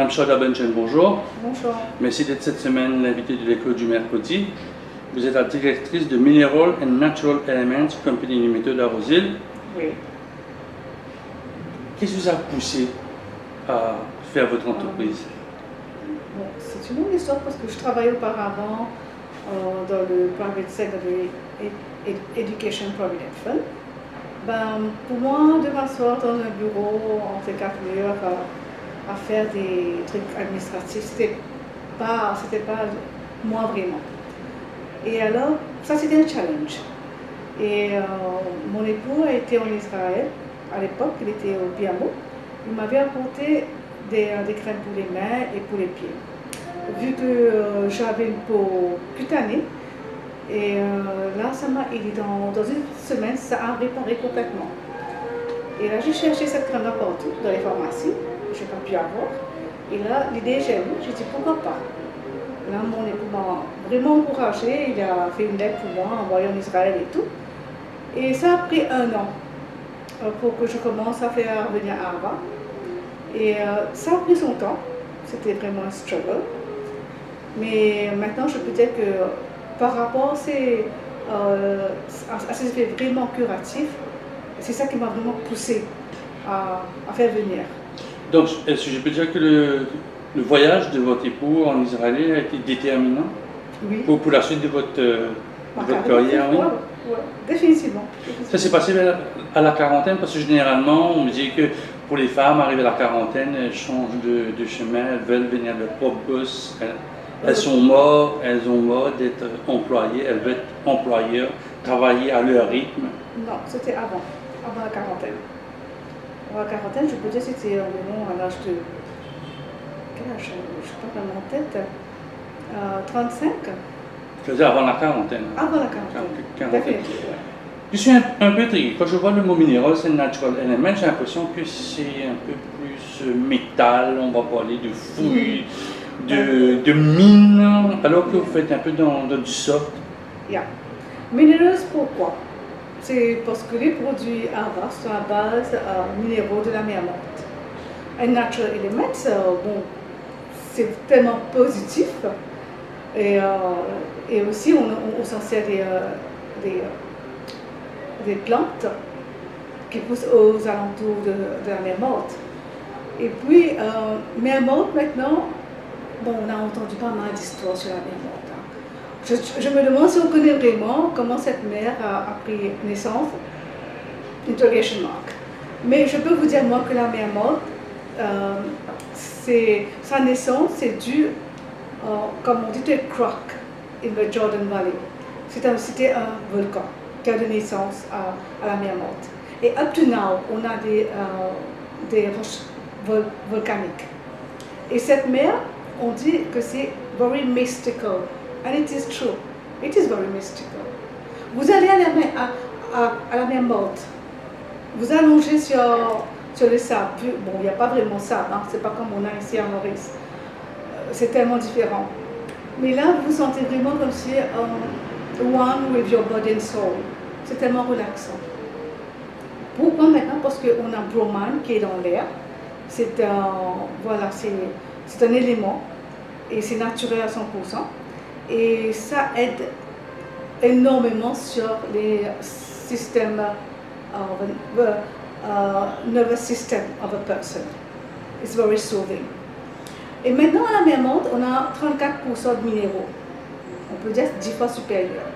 Madame Chauda Benchen, bonjour. Bonjour. Merci d'être cette semaine l'invitée de l'école du mercredi. Vous êtes la directrice de Mineral and Natural Elements Company Limited à Rosehill. Oui. Qu'est-ce qui vous a poussé à faire votre entreprise? Bon, c'est une longue histoire parce que je travaillais auparavant dans le Private Secondary Education Provident Fund. Pour moi, de m'asseoir dans un bureau entre 4 murs à faire des trucs administratifs, c'était pas moi vraiment. Et alors, ça c'était un challenge. Et mon époux a été en Israël, à l'époque, il était au PMO. Il m'avait apporté des crèmes pour les mains et pour les pieds. Vu que j'avais une peau cutanée, et là, ça m'a aidé. Dans une semaine, ça a réparé complètement. Et là, j'ai cherché cette crème-là partout, dans les pharmacies. Je n'ai pas pu avoir. Et là, l'idée, j'ai eu, j'ai dit pourquoi pas. Là, mon époux m'a vraiment encouragé. Il a fait une lettre pour moi, envoyée en Israël et tout. Et ça a pris 1 an pour que je commence à faire venir Arva. Et ça a pris son temps. C'était vraiment un struggle. Mais maintenant, je peux dire que par rapport à ces effets vraiment curatifs, c'est ça qui m'a vraiment poussé à faire venir. Donc, est-ce que je peux dire que le voyage de votre époux en Israël a été déterminant? Oui. Pour la suite de votre carrière? Oui. Ouais, définitivement. Ça s'est passé à la quarantaine parce que généralement, on me dit que pour les femmes, arrivées à la quarantaine, elles changent de chemin, elles veulent venir de leur propre boss. Elles ont mort d'être employées, elles veulent être employeurs, travailler à leur rythme. Non, c'était avant la quarantaine. Avant la quarantaine, je peux dire que c'était environ à l'âge de... Quel âge? Je ne sais pas vraiment en tête. 35. Je veux dire avant la quarantaine. Avant la quarantaine. Définitivement, ouais. Je suis un peu intrigué. Quand je vois le mot mineral, c'est natural element, j'ai l'impression que c'est un peu plus métal, on va parler de fouilles. De mine, alors que vous faites un peu dans du soft. Yeah. Minerals, pourquoi? C'est parce que les produits Arva sont à base minéraux de la mer morte. Un natural element, bon, c'est tellement positif. Et aussi, on s'en sert des plantes qui poussent aux alentours de la mer morte. Et puis, mer morte maintenant, bon, on a entendu pas mal d'histoires sur la mer morte. Je me demande si on connaît vraiment comment cette mer a pris naissance. Interrogation mark. Mais je peux vous dire, moi, que la mer morte, sa naissance, c'est dû, comme on dit, un crack in the Jordan Valley. C'était un volcan qui a donné naissance à la mer morte. Et up to now, on a des roches volcaniques. Et cette mer, on dit que c'est very mystical, and it is true. It is very mystical. Vous allez à la mer morte, vous allongez sur le sable. Bon, il n'y a pas vraiment sable, hein, c'est pas comme on a ici à Maurice. C'est tellement différent. Mais là, vous vous sentez vraiment comme si one with your body and soul. C'est tellement relaxant. Pourquoi maintenant? Parce qu'on a bromine qui est dans l'air. C'est un élément et c'est naturel à 100%. Et ça aide énormément sur les systèmes, nervous system of a person. It's very soothing. Et maintenant à la mer morte, on a 34% de minéraux. On peut dire 10 fois supérieur.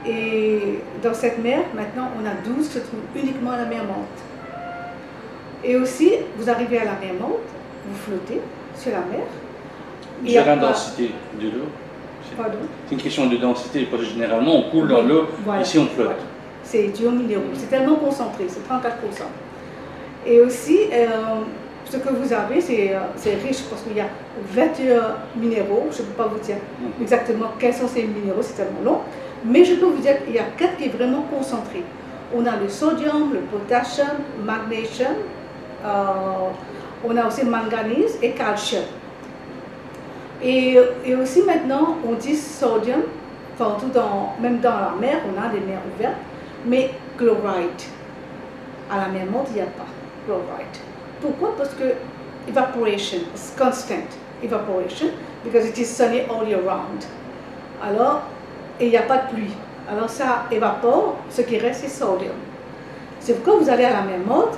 Et dans cette mer, maintenant, on a 12 qui se trouvent uniquement à la mer morte. Et aussi, vous arrivez à la mer morte, vous flottez sur la mer. J'ai la densité de l'eau. Pardon? C'est une question de densité, parce que généralement on coule dans l'eau, voilà. Ici on flotte. Voilà. C'est du minéraux, c'est tellement concentré, c'est 34%. Et aussi, ce que vous avez, c'est riche parce qu'il y a 21 minéraux, je ne peux pas vous dire exactement quels sont ces minéraux, c'est tellement long, mais je peux vous dire qu'il y a 4 qui est vraiment concentré. On a le sodium, le potassium, magnesium, on a aussi manganèse et calcium. Et aussi maintenant, on dit sodium, partout même dans la mer, on a des mers ouvertes, mais chloride. À la mer morte, il n'y a pas chloride. Pourquoi? Parce que evaporation, it's constant evaporation because it is sunny all year round. Alors, il n'y a pas de pluie. Alors ça évapore, ce qui reste c'est sodium. C'est pourquoi vous allez à la mer Morte,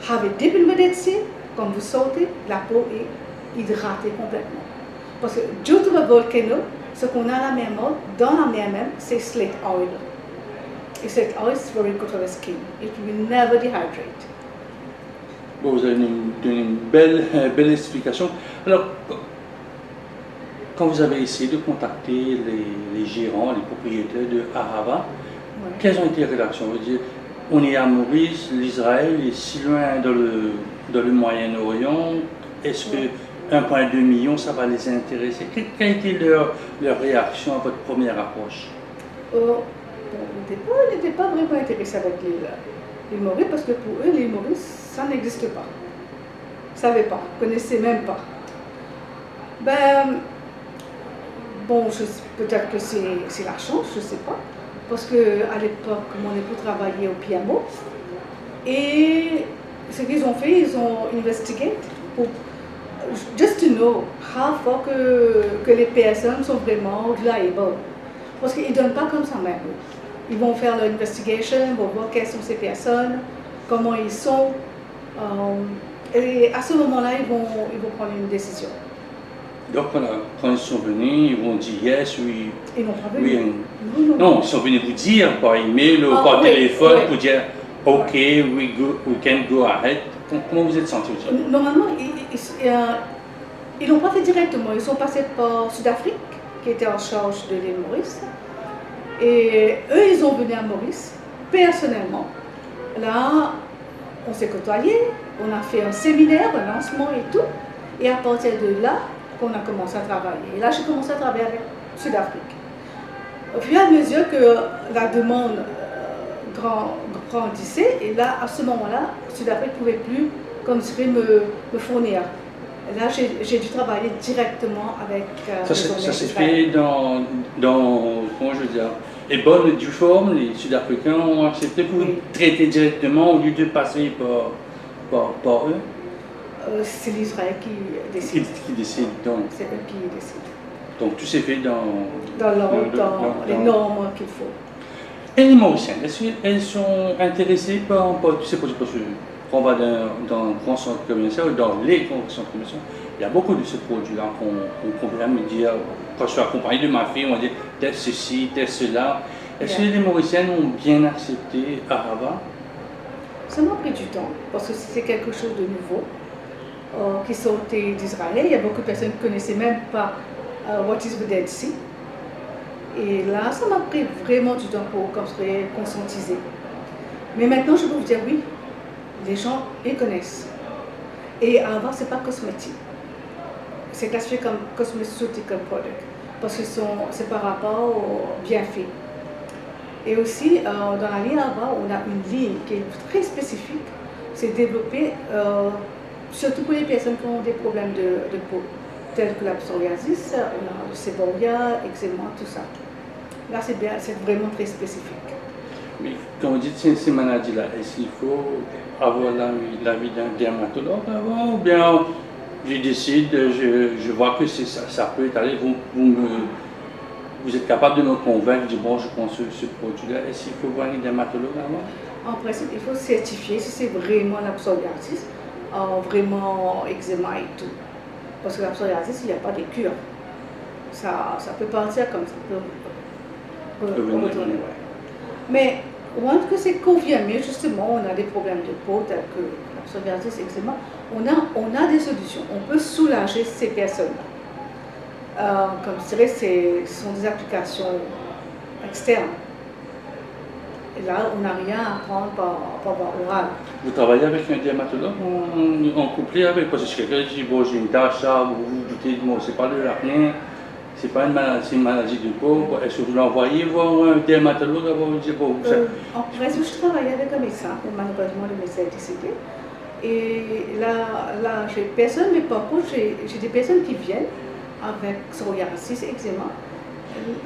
have deep in the sea, quand vous sautez, la peau est hydratée complètement. Parce que due to the volcano, ce qu'on a à la mer Morte, dans la mer même, c'est slate oil. Et slate oil is very good for the skin. It will never dehydrate. Bon, vous avez donné une belle explication. Alors, quand vous avez essayé de contacter les gérants, les propriétaires de Ahava, quelles ont été les réactions? Vous dire, on est à Maurice, l'Israël est si loin dans le Moyen-Orient, est-ce que 1,2 million, ça va les intéresser? Quelle a été leur réaction à votre première approche? Bon, ils n'étaient pas vraiment intéressés avec l'île Maurice parce que pour eux, l'île Maurice, ça n'existe pas. Ils ne savaient pas, ils ne connaissaient même pas. Bon, peut-être que c'est la chance, je ne sais pas. Parce qu'à l'époque, mon époux travaillait au PMO. Et ce qu'ils ont fait, ils ont investigué pour just to know how far que les personnes sont vraiment reliable. Parce qu'ils ne donnent pas comme ça même. Ils vont faire leur investigation, ils vont voir quelles sont ces personnes, comment ils sont. Et à ce moment-là, ils vont prendre une décision. Donc, quand ils sont venus, ils vont dire yes, oui. Ils n'ont pas venu. Oui, non, ils sont venus vous dire par email ou par téléphone pour dire OK, we can go ahead. Comment vous êtes senti? Normalement, ils n'ont pas fait directement. Ils sont passés par Sud-Afrique, qui était en charge de l'île Maurice. Et eux, ils ont venu à Maurice, personnellement. Là, on s'est côtoyés, on a fait un séminaire, un lancement et tout. Et à partir de là, qu'on a commencé à travailler. Et là, j'ai commencé à travailler avec Sud-Afrique. Au fur et à mesure que la demande grandissait, et là, à ce moment-là, Sud-Afrique ne pouvait plus, comme je me fournir. Et là, j'ai dû travailler directement avec ça s'est fait dans, comment je veux dire, les bonnes du forme, les Sud-Africains ont accepté pour traiter directement au lieu de passer par eux. C'est l'Israël qui décide. Qui décide, donc. C'est eux qui décident. Donc tout s'est fait dans les normes qu'il faut. Et les Mauriciennes, est-ce qu'elles sont intéressées par tu sais, parce que quand on va dans un grand centre commercial ou dans les grands centres commerciaux, il y a beaucoup de ces produits-là qu'on vient me dire, quand je suis accompagné de ma fille, on va dire test ceci, test cela. Est-ce que les Mauriciennes ont bien accepté Ahava? Ça m'a pris du temps, parce que c'est quelque chose de nouveau. Qui sortait d'Israël. Il y a beaucoup de personnes qui ne connaissaient même pas What is the Dead Sea. Et là, ça m'a pris vraiment du temps pour conscientiser. Mais maintenant, je peux vous dire oui, les gens ils connaissent. Et avant, ce n'est pas cosmétique. C'est classifié comme cosmeceutical product, parce que c'est par rapport aux bienfaits. Et aussi, dans la ligne avant, on a une ligne qui est très spécifique. C'est développé surtout pour les personnes qui ont des problèmes de peau, tels que la psoriasis, on a le séboria, eczéma, tout ça. Là, c'est vraiment très spécifique. Mais quand vous dites ces maladies-là, est-ce qu'il faut avoir l'avis d'un dermatologue avant, ou bien je décide, je vois que ça peut être allé, vous êtes capable de me convaincre, de dire bon, je prends ce produit-là, est-ce qu'il faut voir un dermatologue avant? En principe, il faut certifier si c'est vraiment la psoriasis. Vraiment eczéma et tout. Parce que la psoriasis, il n'y a pas de cure. Ça peut partir comme ça peut retourner. Mais que c'est confirmé, justement, on a des problèmes de peau tels que la psoriasis, eczéma, on a des solutions. On peut soulager ces personnes-là. Comme je dirais, ce sont des applications externes. Et là, on n'a rien à prendre par oral. Vous travaillez avec un dermatologue en couplé avec? Parce que quelqu'un dit, bon, j'ai une tache, vous doutez, bon, c'est pas le rien, c'est pas une maladie de peau. Est-ce que vous l'envoyez voir un dermatologue avant de dire, bon, en principe, je travaillais avec un médecin, mais malheureusement, le médecin est décédé. Et là j'ai personne, mais par contre, j'ai des personnes qui viennent avec psoriasis, eczéma.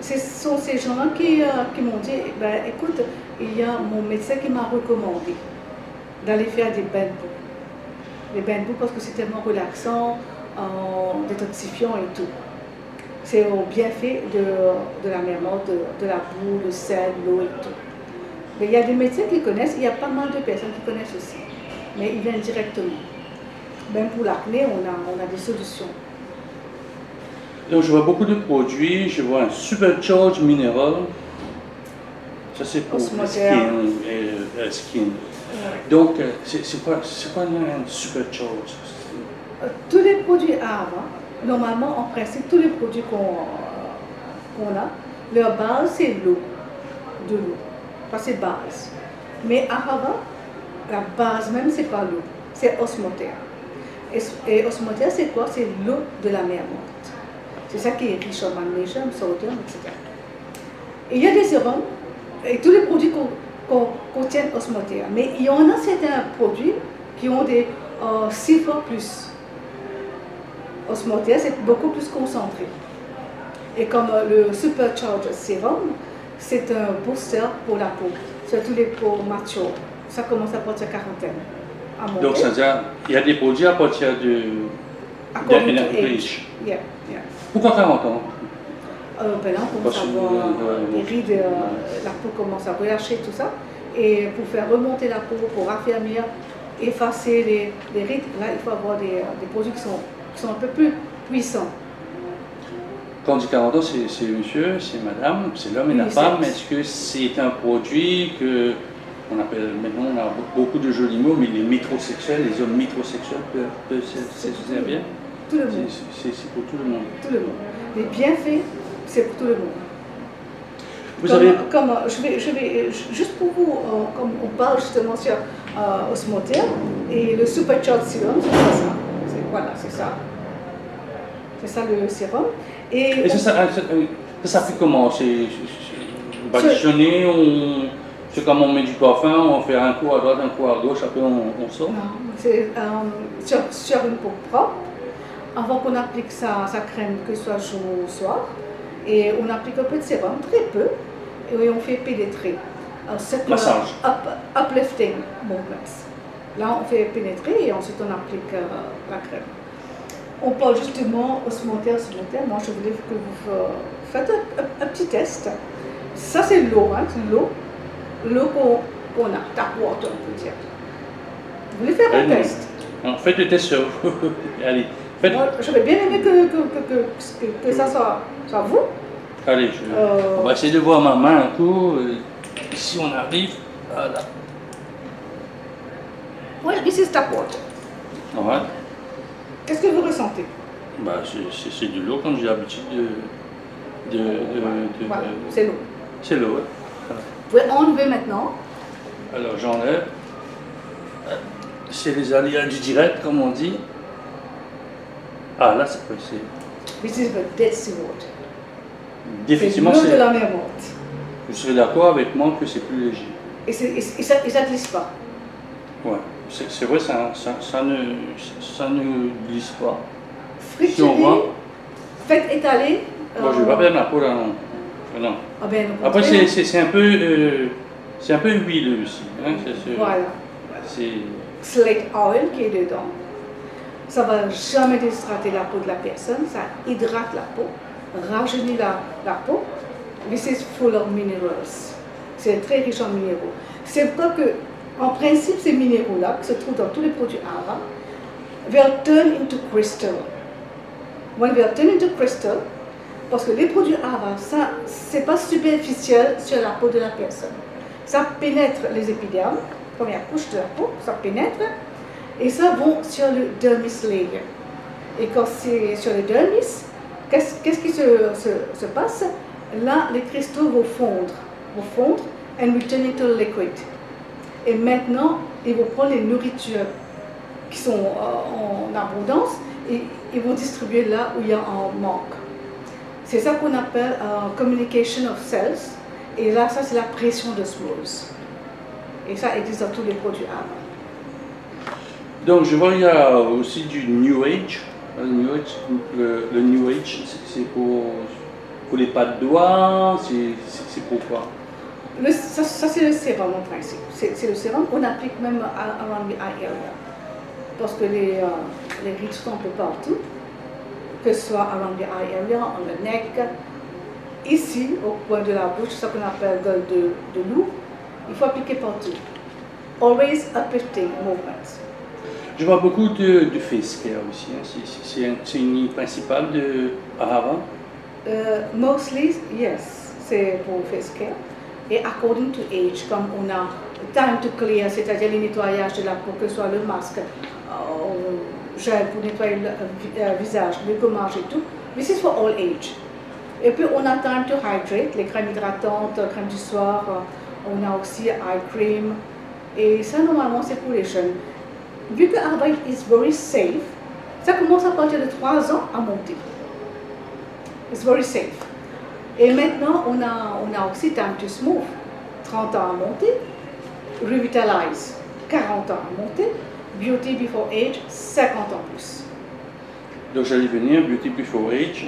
Ce sont ces gens-là qui m'ont dit, écoute, il y a mon médecin qui m'a recommandé d'aller faire des bains de peau. les bains de boue parce que c'est tellement relaxant, détoxifiant et tout. C'est au bienfait de la mer morte, de la boue, le sel, l'eau et tout. Mais il y a des médecins qui connaissent, il y a pas mal de personnes qui connaissent aussi. Mais ils viennent directement. Même pour l'acné, on a des solutions. Donc je vois beaucoup de produits, je vois un Supercharge Mineral. Ça c'est pour le skin. Ouais. Donc c'est quoi un Supercharge? Tous les produits Ahava, normalement en principe, tous les produits qu'on a, leur base c'est l'eau, de l'eau. Ça c'est base. Mais Ahava, la base même c'est pas l'eau, c'est osmothère. Et osmothère c'est quoi? C'est l'eau de la mer morte. C'est ça qui est riche en magnésium, sodium, etc. Et il y a des sérums et tous les produits contiennent osmothère. Mais il y en a certains produits qui ont des 6 fois plus. Osmothère, c'est beaucoup plus concentré. Et comme le Supercharge Serum, c'est un booster pour la peau, surtout les peaux matures. Ça commence à partir de quarantaine. Donc, c'est-à-dire, il y a des produits à partir de âge. Yeah. Pourquoi 40 ans? Là, on commence à avoir les rides, la peau commence à relâcher, tout ça. Et pour faire remonter la peau, pour raffermir, effacer les rides, là, il faut avoir des produits qui sont un peu plus puissants. Quand on dit 40 ans, c'est monsieur, c'est madame, c'est l'homme et la femme. Est-ce que c'est un produit que on appelle, maintenant on a beaucoup de jolis mots, mais les métrosexuels, les hommes métrosexuels peuvent se bien? Tout le monde. C'est pour tout le monde. Tout le monde. Les bienfaits, c'est pour tout le monde. Je vais juste pour vous, comme on parle justement sur osmothère et le Supercharge Serum, c'est ça. Voilà, c'est ça. C'est ça le sérum. Et ça fait comment? C'est badigeonné, c'est comme on met du parfum, on fait un coup à droite, un coup à gauche, après on sort? Non, c'est sur une peau propre. Avant qu'on applique sa crème, que ce soit jour ou soir, et on applique un peu de sérum, très peu, et on fait pénétrer. Massage. Uplifting movements. Là, on fait pénétrer et ensuite on applique la crème. On parle justement osmothère. Moi, je voulais que vous faites un petit test. Ça, c'est l'eau, hein, l'eau qu'on a, tap water, on peut dire. Vous voulez faire un test? Faites le test sur vous. Allez. J'aurais bien aimé que ça soit vous. Allez, on va essayer de voir ma main un coup. Ici, on arrive. Voilà. Oui, ici, c'est tap water. Ouais. Qu'est-ce que vous ressentez? C'est de l'eau comme j'ai l'habitude de voilà, c'est l'eau. C'est l'eau, ouais. Voilà. Vous pouvez enlever maintenant. Alors, j'enlève. C'est les aléas du direct, comme on dit. Ah, là, c'est possible. This is the Dead Sea water. Définitivement, c'est l'eau de la mer morte. Je serais d'accord avec moi que c'est plus léger. Et ça ne glisse pas. Ouais, c'est vrai, ça ne glisse pas. Frictionnez, si on voit, faites étaler. Moi, je ne vais pas perdre ma peau là, non. Ah ben, après, c'est un peu huileux aussi. Hein, voilà. C'est slate oil qui est dedans. Ça ne va jamais déshydrater la peau de la personne, ça hydrate la peau, rajeunit la peau. This is full of minerals. C'est très riche en minéraux. C'est pourquoi que, en principe, ces minéraux-là, qui se trouvent dans tous les produits Ahava, will turn into crystal. When they are turned into crystal, parce que les produits Ahava, ça, c'est pas superficiel sur la peau de la personne. Ça pénètre les épidermes, première couche de la peau, ça pénètre, et ça va sur le dermis layer. Et quand c'est sur le dermis, qu'est-ce qui se passe? Là, les cristaux vont fondre, and return into liquid. Et maintenant, ils vont prendre les nourritures qui sont en abondance et ils vont distribuer là où il y a un manque. C'est ça qu'on appelle communication of cells. Et là, ça, c'est la pression d'osmose. Et ça existe dans tous les produits Ahava. Donc, je vois qu'il y a aussi du New Age. Le New Age, c'est pour les pattes de doigts, c'est pour quoi? Ça c'est le sérum en principe. C'est le sérum qu'on applique même around the eye area. parce que les rides sont un peu partout, que ce soit around the eye area, on the neck, ici, au coin de la bouche, ce qu'on appelle gueule de loup, il faut appliquer partout. Always uplifting movements. Je vois beaucoup de face care aussi, hein. C'est une ligne principale de Ahava. Mostly, yes, c'est pour face care. Et according to age, comme on a time to clear, c'est-à-dire le nettoyage de la peau, que ce soit le masque, gel pour nettoyer le visage, le gommage et tout. This is for all age. Et puis on a time to hydrate, les crèmes hydratantes, crème du soir, on a aussi eye cream. Et ça normalement c'est pour les jeunes. Vu que Ahava is very safe, ça commence à partir de 3 ans à monter. It's very safe. Et maintenant, on a aussi Time to Smooth, 30 ans à monter, Revitalize, 40 ans à monter, Beauty Before Age, 50 ans plus. Donc j'allais venir, Beauty Before Age,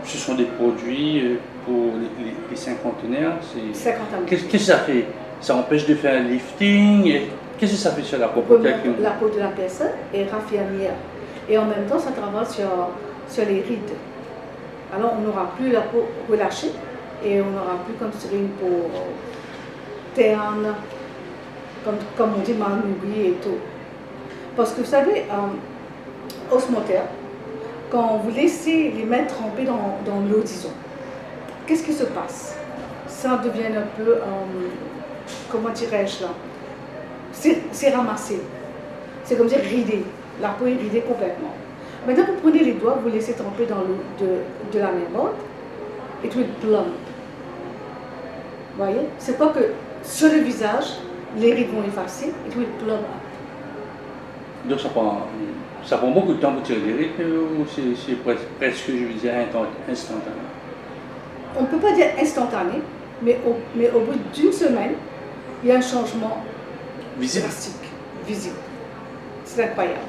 ce sont des produits pour les cinquantenaires. 50 ans. Qu'est-ce que ça fait? Ça empêche de faire un lifting? Qu'est-ce que ça fait sur la peau? La peau de la personne est raffermie. Et en même temps, ça travaille sur les rides. Alors, on n'aura plus la peau relâchée et on n'aura plus comme sur une peau terne, comme on dit, mal nourrie et tout. Parce que vous savez, osmotère, quand vous laissez les mains tremper dans l'eau, disons, qu'est-ce qui se passe? Ça devient un peu, comment dirais-je là? C'est ramassé. C'est comme dire ridé. La peau est ridée complètement. Maintenant, vous prenez les doigts, vous laissez tremper dans l'eau de la même mode, it will plump. Vous voyez? C'est pas que sur le visage, les rides vont effacer, it will plump up. Donc ça prend beaucoup de temps pour tirer les rides, ou c'est presque, je veux dire, instantané? On ne peut pas dire instantané, mais au bout d'une semaine, il y a un changement drastique, visible. C'est incroyable.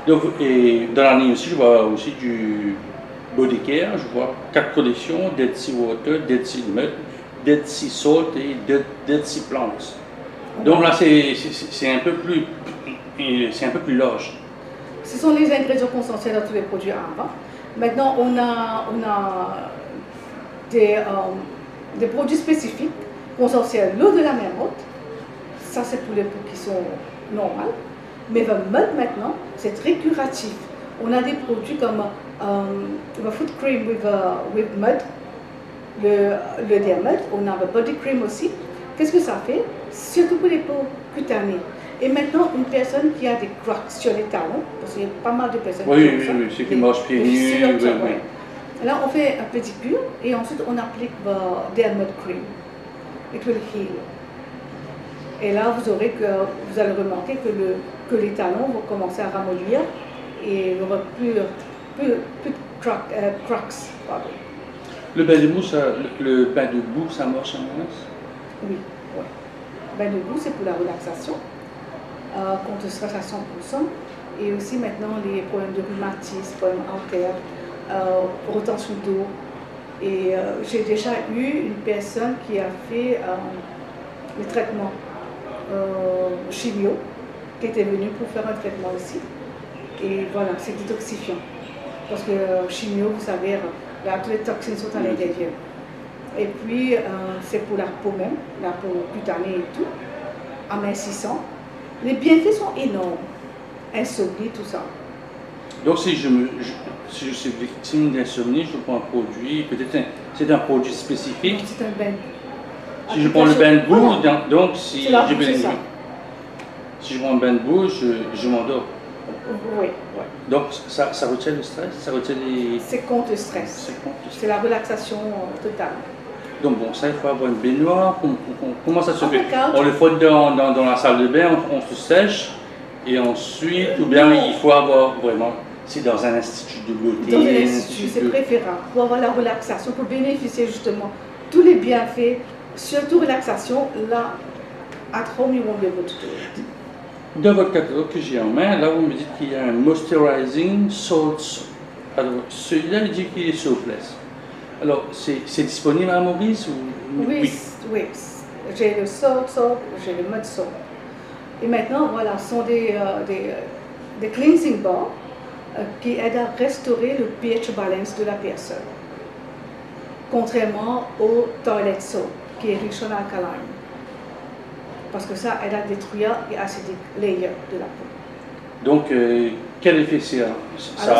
Donc, et dans la ligne aussi, je vois aussi du body care, je vois 4 collections, Dead Sea Water, Dead Sea Mud, Dead Sea Salt et Dead Sea Plants. Donc là, c'est un peu plus large. Ce sont les ingrédients concentrés dans tous les produits Ahava. Maintenant, on a des produits spécifiques concentrés à l'eau de la mer haute. Ça, c'est pour les peaux qui sont normales. Mais le mud maintenant, c'est très curatif. On a des produits comme le foot cream with mud, le diamètre. On a le body cream aussi. Qu'est-ce que ça fait? Surtout pour les peaux cutanées. Et maintenant, une personne qui a des crocs sur les talons, parce qu'il y a pas mal de personnes qui ont ça. Oui, ceux qui marchent pieds nus. Oui. Là, on fait un pédicure et ensuite on applique le diamètre cream. It will heal. Et là, vous allez remarquer que les talons vont commencer à ramollir et il n'y aura plus de crocs. Pardon. Le bain de boue, ça marche en France? Oui. Le bain de boue, c'est pour la relaxation, contre stress à 100%. Et aussi maintenant les problèmes de rhumatisme, problèmes artères, retention d'eau. Et j'ai déjà eu une personne qui a fait le traitement chimio, qui était venue pour faire un traitement ici. Et voilà, c'est détoxifiant. Parce que chimio, vous savez, là, toutes les toxines sont à l'intérieur. Et puis, c'est pour la peau même, la peau cutanée et tout, amincissant. Les bienfaits sont énormes. Insomnie, tout ça. Donc, si je suis victime d'insomnie, je prends un produit, peut-être c'est un produit spécifique. C'est un bain. Si je prends le bain de boue, donc si je prends un bain de boue, je m'endors. Oui. Donc ça retient le stress, ça retient les... C'est contre le stress. C'est la relaxation totale. Donc bon, ça il faut avoir une baignoire. Comment ça se fait? On le fait dans la salle de bain, on se sèche et ensuite, ou bien il faut avoir vraiment... C'est dans un institut de beauté. Dans un institut, c'est préférable pour avoir la relaxation, pour bénéficier justement tous les bienfaits, surtout relaxation, là, at home you won't be able to do it. Dans votre catalogue que j'ai en main, là vous me dites qu'il y a un moisturizing salt. Alors celui-là il dit qu'il est soapless. Alors c'est disponible à Maurice ou... Oui. J'ai le salt, j'ai le mud salt. Et maintenant, voilà, ce sont des cleansing bars qui aident à restaurer le pH balance de la personne. Contrairement au toilet soap, qui est riche en alcaline. Parce que ça aide à détruire les acidic layers de la peau. Donc, quel effet ça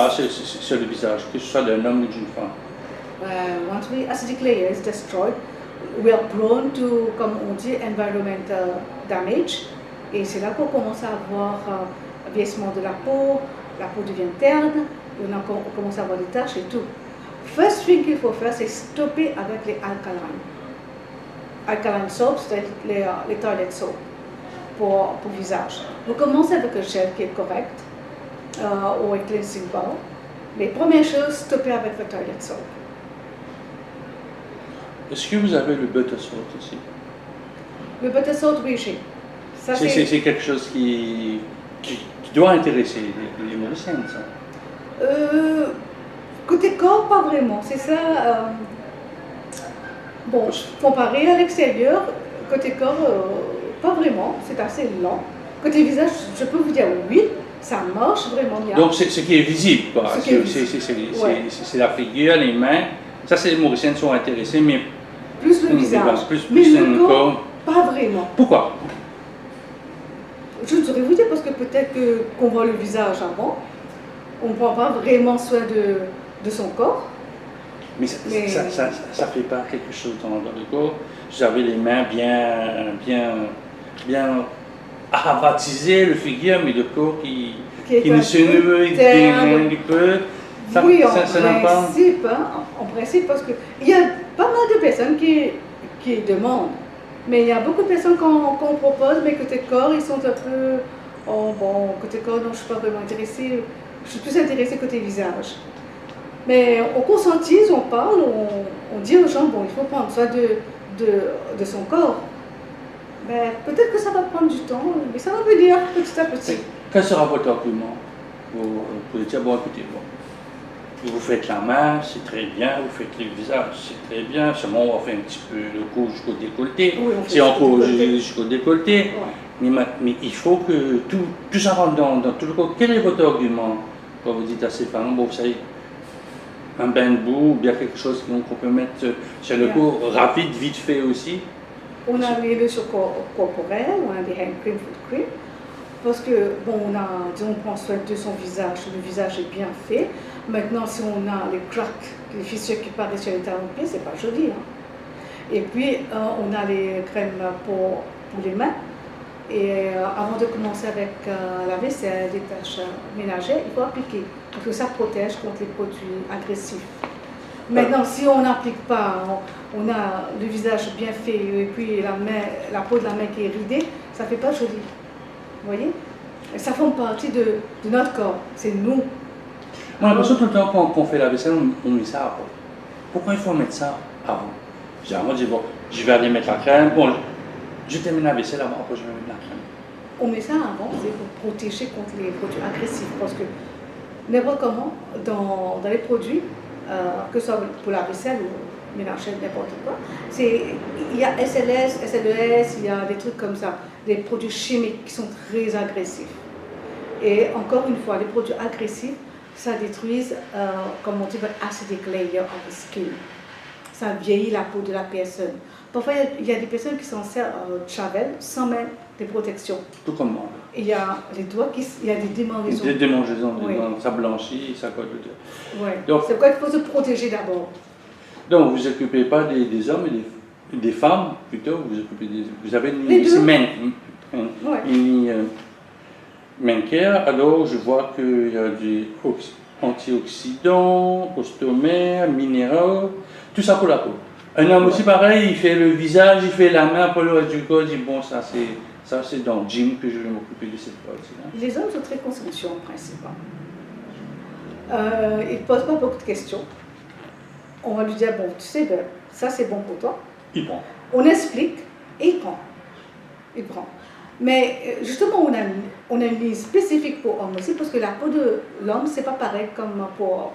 a sur le visage, que ce soit d'un homme ou d'une femme? Once the acidic layer is destroyed, we are prone to, comme on dit, environmental damage. Et c'est là qu'on commence à avoir vieillissement de la peau devient terne, on commence à avoir des taches et tout. First thing qu'il faut faire, c'est stopper avec les alcalines. Alkaline soaps, c'est les toilet soap pour visage. Vous commencez avec un gel qui est correct, ou un cleansing bar. Les premières choses, stopper avec le toilet soap. Est-ce que vous avez le butter salt aussi? Le butter salt, oui, j'ai. C'est quelque chose qui doit intéresser les Mauriciennes, ça? Côté corps, pas vraiment. C'est ça. Bon, comparé à l'extérieur, côté corps, pas vraiment. C'est assez lent. Côté visage, je peux vous dire oui, ça marche vraiment bien. Donc, c'est ce qui est visible, quoi. C'est la figure, les mains. Ça, les Mauriciennes sont intéressées, mais plus le visage. Mais le corps, pas vraiment. Pourquoi? Je saurais vous dire parce que peut-être qu'on voit le visage avant, on ne prend pas vraiment soin de son corps. Mais ça ne fait pas quelque chose dans le corps. Vous avez les mains bien aravatisées, le figure, mais le corps qui ne se noue un peu. Oui, en principe, parce qu'il y a pas mal de personnes qui demandent. Mais il y a beaucoup de personnes qu'on propose, mais côté corps, ils sont un peu... Oh bon, côté corps, non, je ne suis pas vraiment intéressée. Je suis plus intéressée côté visage. Mais on conscientise, on parle, on dit aux gens, bon, il faut prendre soin de son corps. Mais peut-être que ça va prendre du temps, mais ça va venir petit à petit. Quel sera votre argument pour dire, bon, écoutez, vous faites la main, c'est très bien, vous faites le visage, c'est très bien, seulement on va faire un petit peu le cou jusqu'au décolleté, c'est encore jusqu'au décolleté, mais il faut que tout ça rentre dans tout le corps. Quel est votre argument quand vous dites à ces femmes, bon, vous savez, un bain de boue ou bien quelque chose qu'on peut mettre sur le corps rapide, vite fait aussi? On a les lotions corporelles, on a des hand cream, foot cream. Parce que, bon, on prend soin de son visage, le visage est bien fait. Maintenant, si on a les cracks, les fissures qui paraissent sur les talons de pied, c'est pas joli. Hein. Et puis, on a les crèmes pour les mains. Et avant de commencer avec la vaisselle, les tâches ménagères, il faut appliquer. Parce que ça protège contre les produits agressifs. Maintenant, si on n'applique pas, on a le visage bien fait et puis la peau de la main qui est ridée, ça ne fait pas joli. Vous voyez? Et ça forme partie de notre corps, c'est nous. On a l'impression tout le temps qu'on fait la vaisselle, on met ça avant. Pourquoi il faut mettre ça avant? Généralement, je dis, bon, je vais aller mettre la crème, bon, je termine la vaisselle avant, après je vais mettre la crème. On met ça avant, c'est pour protéger contre les produits agressifs, parce que n'importe comment, dans les produits, que ce soit pour la vaisselle ou mélanger n'importe quoi, il y a SLS, SLES, il y a des trucs comme ça, des produits chimiques qui sont très agressifs. Et encore une fois, les produits agressifs, ça détruit, comme on dit, acidic layer of the skin. Ça vieillit la peau de la personne. Parfois, il y a des personnes qui s'en servent de Chavel sans mettre des protections. Tout comme moi. Il y a les doigts il y a des démangeaisons. Des démangeaisons, ça blanchit, ça quoi. Oui. C'est pourquoi il faut se protéger d'abord. Donc, vous ne vous occupez pas des hommes et des femmes, plutôt, vous avez une main care, alors je vois qu'il y a des antioxydants, ostomères, minéraux, tout ça pour la peau. Un homme aussi pareil, il fait le visage, il fait la main pour le reste du corps, il dit bon, ça c'est dans le gym que je vais m'occuper de cette partie-là. Les hommes sont très conscients en principe. Ils ne posent pas beaucoup de questions. On va lui dire, bon, tu sais, ça c'est bon pour toi. Il prend. On explique et il prend. Il prend. Mais justement, on a une ligne spécifique pour homme aussi, parce que la peau de l'homme, c'est pas pareil comme pour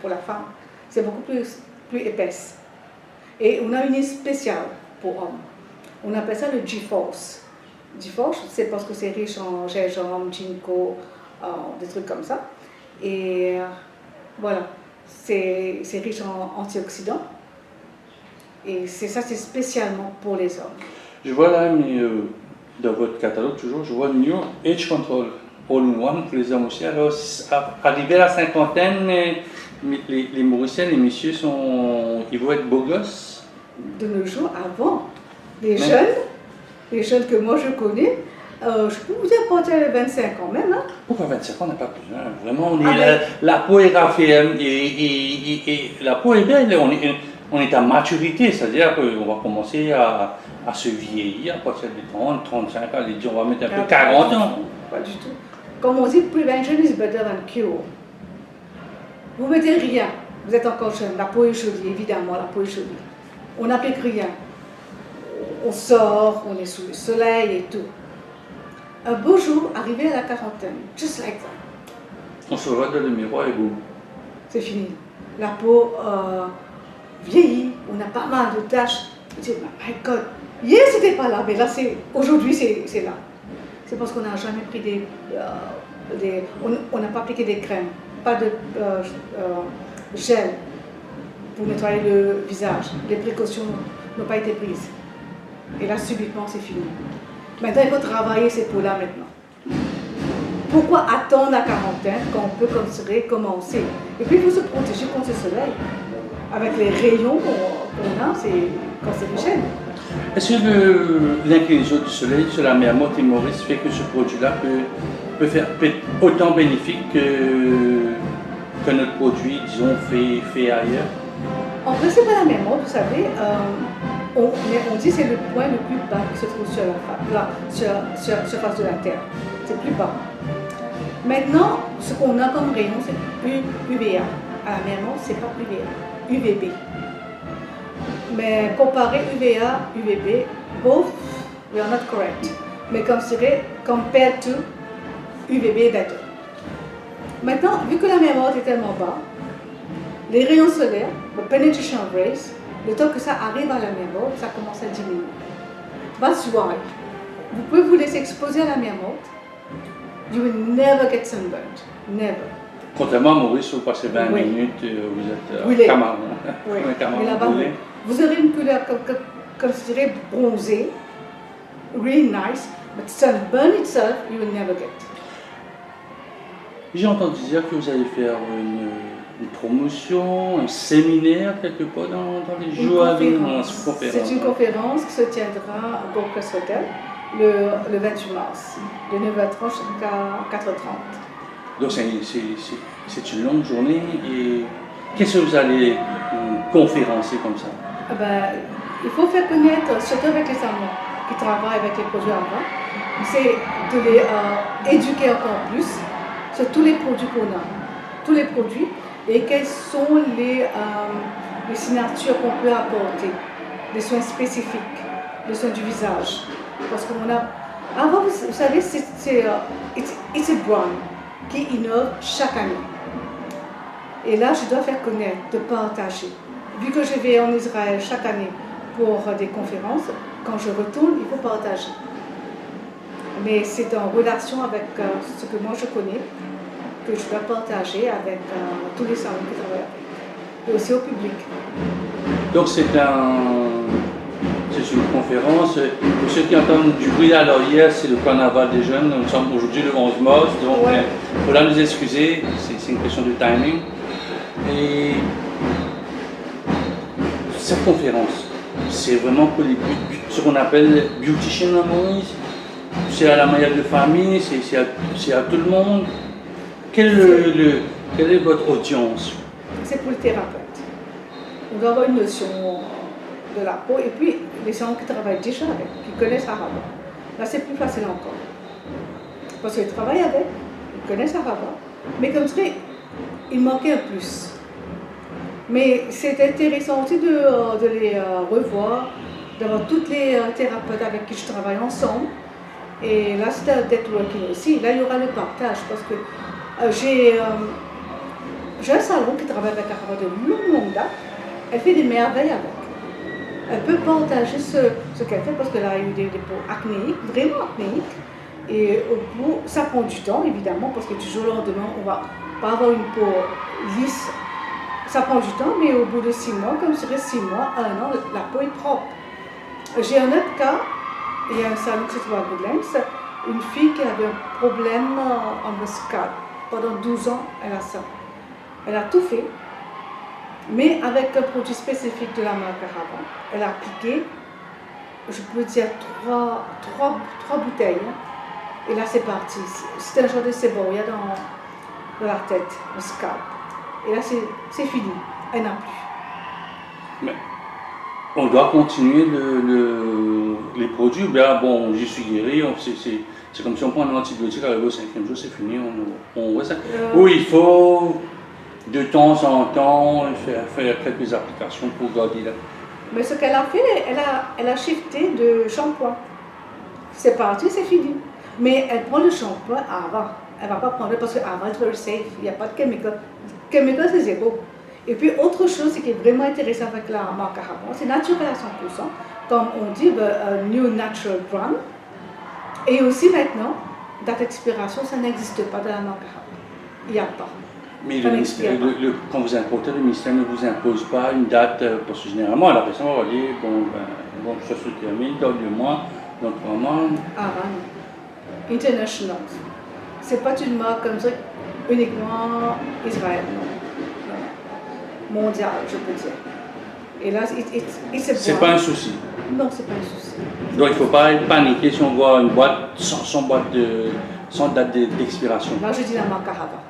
la femme. C'est beaucoup plus épaisse. Et on a une ligne spéciale pour homme. On appelle ça le G-Force. difforge, c'est parce que c'est riche en gingembre, ginkgo, des trucs comme ça. Et voilà, c'est riche en antioxydants. Et c'est spécialement pour les hommes. Je vois là, mais dans votre catalogue toujours, je vois New Age Control All-in-One pour les hommes aussi. Alors, arrivé à la cinquantaine, les Mauriciens, les messieurs, ils vont être beaux gosses. De nos jours, avant, les jeunes que moi je connais, je peux vous dire à partir de 25 ans même. Hein. Pourquoi 25 ans, on n'a pas besoin? Vraiment, la peau est raffinée et la peau est belle. On est à maturité, c'est-à-dire qu'on va commencer à se vieillir à partir de 30, 35 ans. On va mettre un peu 40 ans. Pas du tout. Comme on dit, prevention is better than cure. Vous ne mettez rien, vous êtes encore jeune, la peau est jolie, évidemment, la peau est jolie. On n'applique rien. On sort, on est sous le soleil et tout. Un beau jour, arrivé à la quarantaine, just like that. On se regarde dans le miroir et boum. C'est fini. La peau vieillit, on a pas mal de taches. On dit, my God, hier c'était pas là, mais là aujourd'hui c'est là. C'est parce qu'on n'a jamais pris on n'a pas appliqué des crèmes, pas de gel pour nettoyer le visage. Les précautions n'ont pas été prises. Et là, subitement, c'est fini. Maintenant, il faut travailler ces peaux-là maintenant. Pourquoi attendre la quarantaine quand on peut commencer? Et puis, il faut se protéger contre le soleil. Avec les rayons qu'on a, c'est cancérigène. Est-ce que l'inclinaison du soleil sur la mer Morte et Maurice fait que ce produit-là peut être autant bénéfique que notre produit, disons, fait ailleurs? En principe, à la mer Morte, vous savez, on dit que c'est le point le plus bas qui se trouve sur la surface de la Terre. C'est plus bas. Maintenant, ce qu'on a comme rayon, c'est UVA. À la mer Morte, c'est pas UVA, UVB. Mais comparé UVA, UVB, both we are not correct. Mais compared to UVB better. Maintenant, vu que la mer Morte est tellement bas, les rayons solaires, le penetration rays, le temps que ça arrive à la mer Morte, ça commence à diminuer. That's why. Vous pouvez vous laisser exposer à la mer Morte, you will never get sunburned. Never. Contrairement à Maurice, vous passez 20 minutes, vous êtes camarade. Oui. Mais là-bas, vous aurez une couleur comme je dirais bronzée, really nice, but sunburn itself, you will never get. J'ai entendu dire que vous allez faire une promotion, un séminaire quelque part dans les jours à venir. C'est une conférence qui se tiendra au Gold Crest Hotel le 28 mars, de 9h30 jusqu'à 4h30. Donc c'est une longue journée et qu'est-ce que vous allez conférencer comme ça? Il faut faire connaître, surtout avec les Allemands qui travaillent avec les produits allemands, c'est de les éduquer encore plus sur tous les produits qu'on a, tous les produits, et quelles sont les signatures qu'on peut apporter, les soins spécifiques, les soins du visage. Parce qu'on a, avant, vous savez, c'est It's a Brand qui innove chaque année. Et là, je dois faire connaître, de partager. Vu que je vais en Israël chaque année pour des conférences, quand je retourne, il faut partager. Mais c'est en relation avec ce que moi je connais, que je dois partager avec tous les salons qui travaillent avec, et aussi au public. Donc c'est une conférence. Pour ceux qui entendent du bruit à l'oreille, c'est le carnaval des jeunes. Nous sommes aujourd'hui le 11 mars, donc il faudra nous excuser, c'est une question de timing. Et cette conférence, c'est vraiment pour ce qu'on appelle beautician à Maurice. C'est à la manière de famille, c'est à tout le monde. Quelle est votre audience? C'est pour le thérapeute. On doit avoir une notion de la peau et puis les gens qui travaillent déjà avec, qui connaissent Arava. Là, c'est plus facile encore. Parce qu'ils travaillent avec, ils connaissent Arava. Mais comme ça, il manquait un plus. Mais c'est intéressant aussi de les revoir, d'avoir toutes les thérapeutes avec qui je travaille ensemble. Et là, c'est un networking aussi. Là, il y aura le partage parce que j'ai un salon qui travaille avec Arava de longue date. Elle fait des merveilles avec. Elle peut partager ce qu'elle fait parce qu'elle a eu des peaux acnéiques, vraiment acnéiques. Et au bout, ça prend du temps évidemment parce que du jour au lendemain, on va pas avoir une peau lisse. Ça prend du temps, mais au bout de 6 mois, comme ce serait 6 mois, 1 an, la peau est propre. J'ai un autre cas, il y a un salon qui se trouve à Goodlands, une fille qui avait un problème en le scalp. Pendant 12 ans, elle a ça. Elle a tout fait, mais avec un produit spécifique de la marque Ahava. Elle a appliqué, je peux dire, 3 bouteilles. Et là, c'est parti. C'est un genre de séboria dans la tête, le scalp. Et là, c'est fini. Elle n'a plus. Mais on doit continuer les produits. Bien, bon, je suis guéri. C'est comme si on prend un antibiotique, arrivé au 5e jour, c'est fini. On voit ça. Oui, il faut de temps en temps faire quelques applications pour garder là. Mais ce qu'elle a fait, elle a shifté de shampoing. C'est parti, c'est fini. Mais elle prend le shampoing avant. Elle ne va pas prendre parce qu'avant, c'est very safe. Il n'y a pas de chemical. Chemical, c'est zéro. Et puis, autre chose qui est vraiment intéressant avec la marque Ahava, c'est naturel à 100%. Comme on dit, New Natural Brand. Et aussi maintenant, date d'expiration, ça n'existe pas dans la marque Ahava. Il n'y a pas. Mais quand vous importez, le ministère ne vous impose pas une date, parce que généralement, la personne va dire, bon, ça se termine dans 2 mois, dans 3 mois. Ah, non. International. C'est pas une marque comme ça, uniquement Israël, non. Mondial, je peux dire. Et là, c'est pas un souci. Non, c'est pas un souci. Donc il ne faut pas paniquer si on voit une boîte sans date d'expiration. Là, je dis la marque Ahava.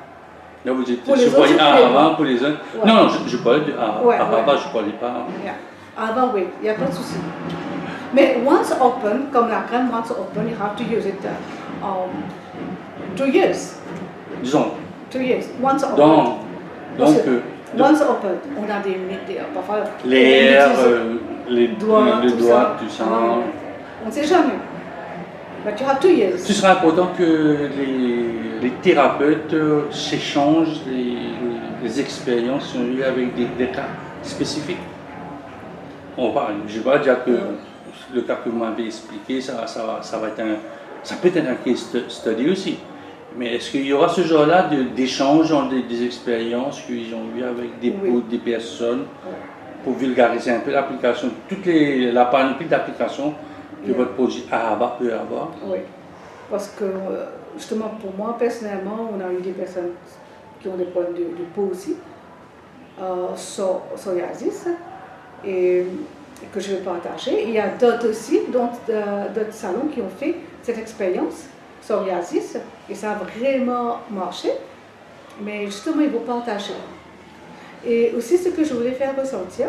Là, vous dites, je voyais Ahava pour les autres. Ouais. Non, je parlais de Ahava, je ne parlais pas. Yeah. Ahava, oui, il n'y a pas de souci. Mais once open, comme la crème, once open, you have to use it 2 years. Disons. 2 years. Once open. Donc, once open, on a des parfois l'air, les doigts, tout ça. On ne sait jamais. But you have 2 years. Ce sera important que les thérapeutes s'échangent les expériences qu'ils ont eues avec des cas spécifiques. Je ne vais pas dire que le cas que vous m'avez expliqué, ça peut être un case study aussi. Mais est-ce qu'il y aura ce genre-là d'échange dans des expériences qu'ils ont eues avec des personnes pour vulgariser un peu l'application, la panoplie d'applications que votre produit Ahava peut avoir? Oui, parce que justement pour moi personnellement, on a eu des personnes qui ont des problèmes de peau aussi, psoriasis, et que je vais partager. Il y a d'autres aussi, d'autres salons qui ont fait cette expérience psoriasis et ça a vraiment marché, mais justement ils vont partager. Et aussi ce que je voulais faire ressentir,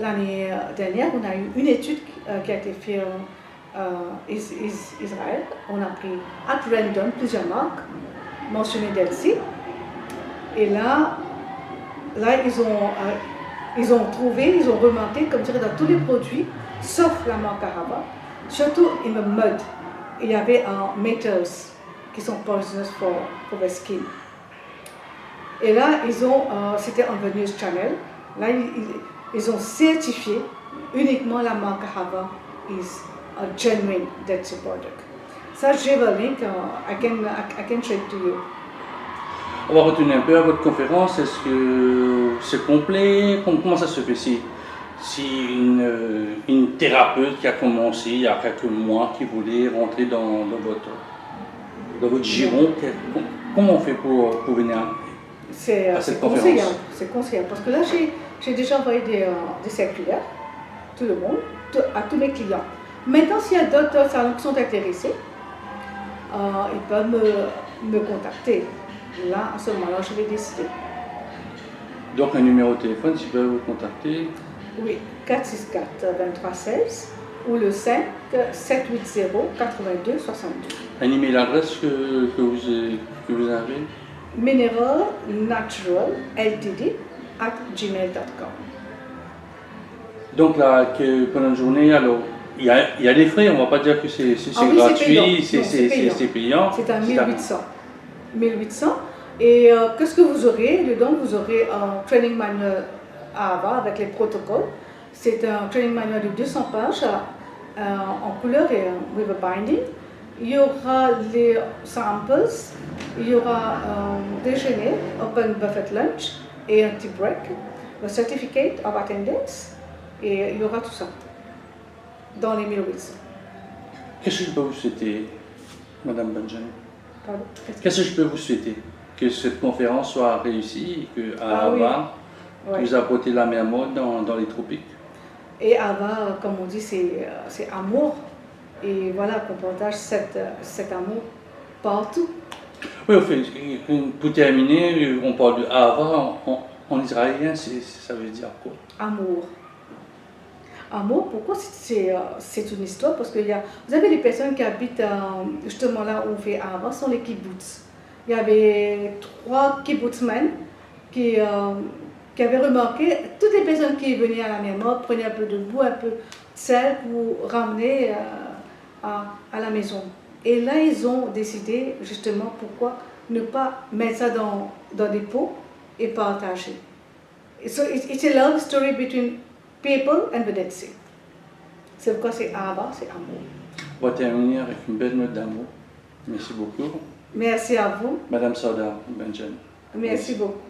l'année dernière, on a eu une étude qui a été faite en Israël. On a pris at random plusieurs marques, mentionnées d'elles-ci. Et là ils ont remonté, comme je dirais, dans tous les produits, sauf la marque Ahava, surtout in the mud. Il y avait metals qui sont poisonous for the skin. Et là, c'était en The News Channel. Là, ils ont certifié uniquement la marque Ahava is a genuine Dead-Sea product. Ça, j'ai le link. I can trade to you. On va retourner un peu à votre conférence. Est-ce que c'est complet? Comment ça se fait si une thérapeute qui a commencé il y a quelques mois, qui voulait rentrer dans votre giron, comment on fait pour venir à cette conférence? C'est conseillant, parce que là j'ai déjà envoyé des circulaires, tout le monde, à tous mes clients. Maintenant, s'il y a d'autres salons qui sont intéressés, ils peuvent me contacter. Là, à ce moment-là, je vais décider. Donc un numéro de téléphone, s'ils peuvent vous contacter? Oui, 464-2316 ou le 5 780 82 62. Un email adresse que vous avez? mineralnaturalltd@gmail.com. Donc là, pendant une journée, alors, il y a des frais, on ne va pas dire que c'est gratuit, c'est payant. C'est à 1800. 1800. Et qu'est-ce que vous aurez dedans? Vous aurez un training manual Ahava avec les protocoles. C'est un training manual de 200 pages en couleur et with a binding. Il y aura les samples, il y aura déjeuner, open buffet lunch et un tea break, le certificate of attendance, et il y aura tout ça dans les 1000 weeks. Qu'est-ce que je peux vous souhaiter, Madame Benjamin? Pardon? Qu'est-ce que je peux vous souhaiter? Que cette conférence soit réussie, que Ahava oui. Ouais. vous apporte la mer mode dans les tropiques. Et Ahava, comme on dit, c'est amour. Et voilà qu'on partage cet amour partout. Oui, au fait, pour terminer, on parle de Ahava en israélien, ça veut dire quoi? Amour. Amour, pourquoi c'est une histoire? Parce que vous avez des personnes qui habitent justement là où on fait Ahava, ce sont les kibbutz. Il y avait 3 kibbutzmen qui avaient remarqué toutes les personnes qui venaient à la mémoire prenaient un peu de boue, un peu de sel pour ramener à la maison. Et là, ils ont décidé justement pourquoi ne pas mettre ça dans des pots et partager. So it's a love story between people and the Dead Sea. C'est pourquoi c'est Ahava, c'est amour. On va terminer avec une belle note d'amour. Merci beaucoup. Merci à vous. Madame Sada Benjamin. Merci beaucoup.